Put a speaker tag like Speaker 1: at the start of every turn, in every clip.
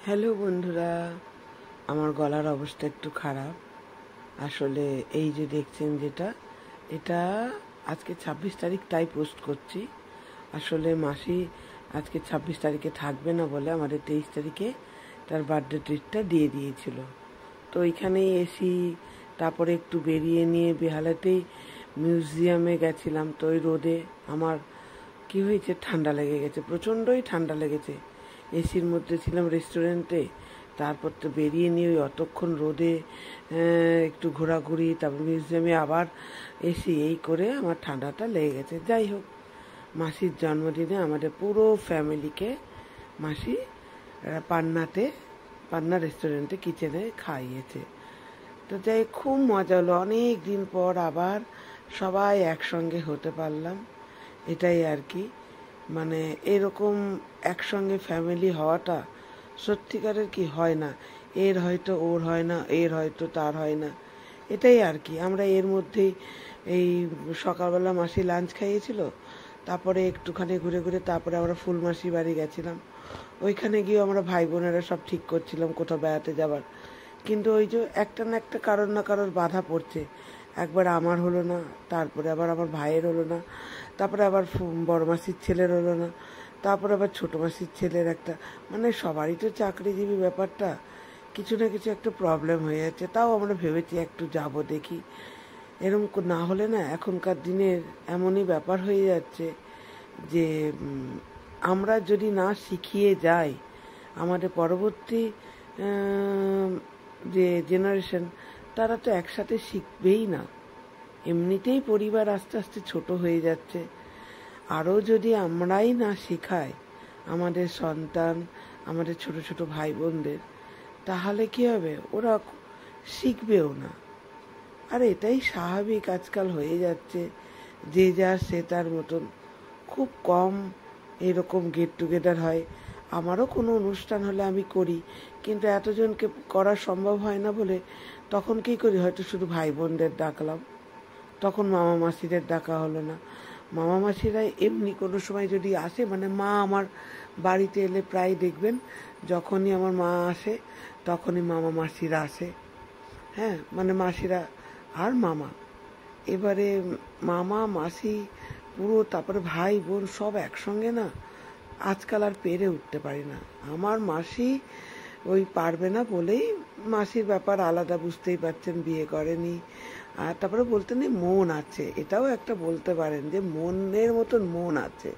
Speaker 1: Hello বন্ধুরা, আমার গলার অবস্থা একটু খারাপ। আসলে এই যে দেখছেন যেটা, এটা আজকে 26 তারিখ, তাই পোস্ট করছি। আসলে মাসি আজকে 26 তারিখে থাকবে না বলে আমাদের 23 তারিখে তার বার্থডে ট্রিটটা দিয়ে দিয়েছিল। তো ওইখানেই এসি, তারপরে একটু বেরিয়ে নিয়ে বেহালাতেই মিউজিয়ামে গেছিলাম। তো ওই রোদে আমার কি হয়েছে, ঠান্ডা লেগে গেছে, প্রচণ্ডই ঠান্ডা লেগেছে। এসির মধ্যে ছিলাম রেস্টুরেন্টে, তারপর তো বেরিয়ে নিয়ে ওই অতক্ষণ রোদে একটু ঘোরাঘুরি, তারপর মিউজিয়ামে আবার এসি, এই করে আমার ঠান্ডাটা লেগে গেছে। যাই হোক, মাসির জন্মদিনে আমাদের পুরো ফ্যামিলিকে মাসি পান্না রেস্টুরেন্টে কিচেনে খাইয়েছে। তো যাই, খুব মজা হলো। অনেক দিন পর আবার সবাই একসঙ্গে হতে পারলাম, এটাই আর কি। মানে এরকম একসঙ্গে ফ্যামিলি হওয়াটা সত্যিকারের কি হয় না। এর হয়তো ওর হয় না, এর হয়তো তার হয় না, এটাই আর কি। আমরা এর মধ্যেই এই সকালবেলা মাসি লাঞ্চ খাইয়েছিল, তারপরে একটুখানি ঘুরে ঘুরে তারপরে আমরা ফুলমাসি বাড়ি গেছিলাম। ওইখানে গিয়ে আমরা ভাই বোনেরা সব ঠিক করছিলাম কোথাও বেড়াতে যাবার, কিন্তু ওই যে একটা না একটা কারোর না কারোর বাধা পড়ছে। একবার আমার হলো না, তারপরে আবার আমার ভাইয়ের হলো না, তারপরে আবার বড় মাসির ছেলের হলো না, তারপরে আবার ছোটো মাসির ছেলের একটা, মানে সবারই তো চাকরিজীবী ব্যাপারটা, কিছু না কিছু একটা প্রবলেম হয়ে যাচ্ছে। তাও আমরা ভেবেছি একটু যাব দেখি। এরকম না হলে না, এখনকার দিনের এমনই ব্যাপার হয়ে যাচ্ছে যে আমরা যদি না শিখিয়ে যাই, আমাদের পরবর্তী যে জেনারেশন, তারা তো একসাথে শিখবেই না। এমনিতেই পরিবার আস্তে আস্তে ছোট হয়ে যাচ্ছে, আরও যদি আমরাই না শেখাই আমাদের সন্তান, আমাদের ছোট ছোট ভাই বোনদের, তাহলে কি হবে, ওরা শিখবেও না। আর এটাই স্বাভাবিক আজকাল হয়ে যাচ্ছে, যে যার সে তার মতন। খুব কম এরকম গেট টুগেদার হয়। আমারও কোনো অনুষ্ঠান হলে আমি করি, কিন্তু এতজনকে করা সম্ভব হয় না বলে তখন কী করি, হয়তো শুধু ভাই বোনদের ডাকলাম, তখন মামা মাসিদের ডাকা হলো না। মামা মাসিরা এমনি কোনো সময় যদি আসে, মানে মা আমার বাড়িতে এলে প্রায় দেখবেন যখনই আমার মা আসে তখনই মামা মাসিরা আসে। হ্যাঁ, মানে মাসিরা আর মামা, এবারে মামা মাসি পুরো, তারপরে ভাই বোন সব একসঙ্গে না, আজকাল আর পেরে উঠতে পারি না। আমার মাসি ওই পারবে না বলেই, মাসির ব্যাপার আলাদা, বুঝতেই পারছেন, বিয়ে করেনি। আর তারপরে বলতে নেই, মন আছে, এটাও একটা বলতে পারেন যে মনের মতন মন আছে।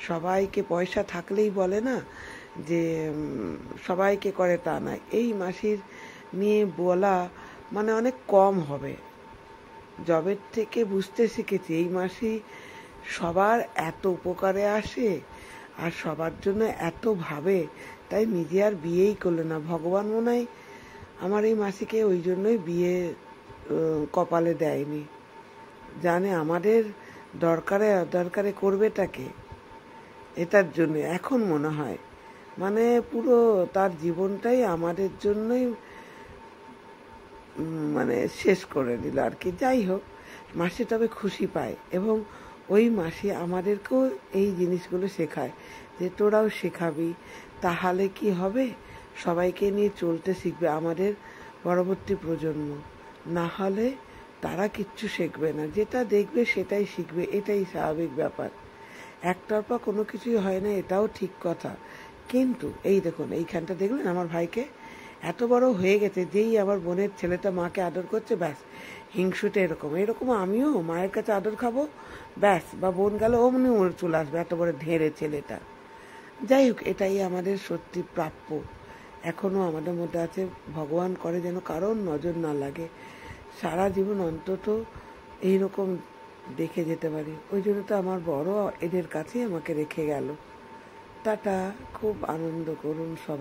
Speaker 1: সবাইকে পয়সা থাকলেই বলে না যে সবাইকে করে, তা না। এই মাসির নিয়ে বলা মানে অনেক কম হবে। জবের থেকে বুঝতে শিখেছি এই মাসি সবার এত উপকারে আসে আর সবার জন্য এত ভাবে, তাই নিজে আর বিয়েই করলো না। ভগবান মনে হয় আমার এই মাসিকে ওই জন্যই বিয়ে কপালে দেয়নি, জানে আমাদের দরকারে দরকারে করবেটাকে, এটার জন্য এখন মনে হয় মানে পুরো তার জীবনটাই আমাদের জন্যই মানে শেষ করে দিল আর কি। যাই হোক, মাসি তবে খুশি পায়, এবং ওই মাসি আমাদেরকেও এই জিনিসগুলো শেখায় যে তোরাও শেখাবি, তাহলে কি হবে, সবাইকে নিয়ে চলতে শিখবে আমাদের পরবর্তী প্রজন্ম। না হলে তারা কিচ্ছু শিখবে না, যেটা দেখবে সেটাই শিখবে, এটাই স্বাভাবিক ব্যাপার। একতরফা কোনো কিছুই হয় না, এটাও ঠিক কথা। কিন্তু এই দেখুন, এইখানটা দেখলেন আমার ভাইকে এত বড় হয়ে গেছে, যেই আমার বোনের ছেলেটা মাকে আদর করছে, ব্যাস হিংসুটে এরকম এরকম আমিও মায়ের কাছে আদর খাবো, ব্যাস, বা বোন গেল অমনি ওর চলে আসবে, এত বড় ঢেঁড়ে ছেলেটা। যাই হোক, এটাই আমাদের সত্যি প্রাপ্য, এখনও আমাদের মধ্যে আছে। ভগবান করে যেন কারোর নজর না লাগে, সারা জীবন অন্তত এইরকম দেখে যেতে পারি। ওই জন্য তো আমার বড় এদের কাছেই আমাকে রেখে গেল। টাটা, খুব আনন্দ করুন সবাই।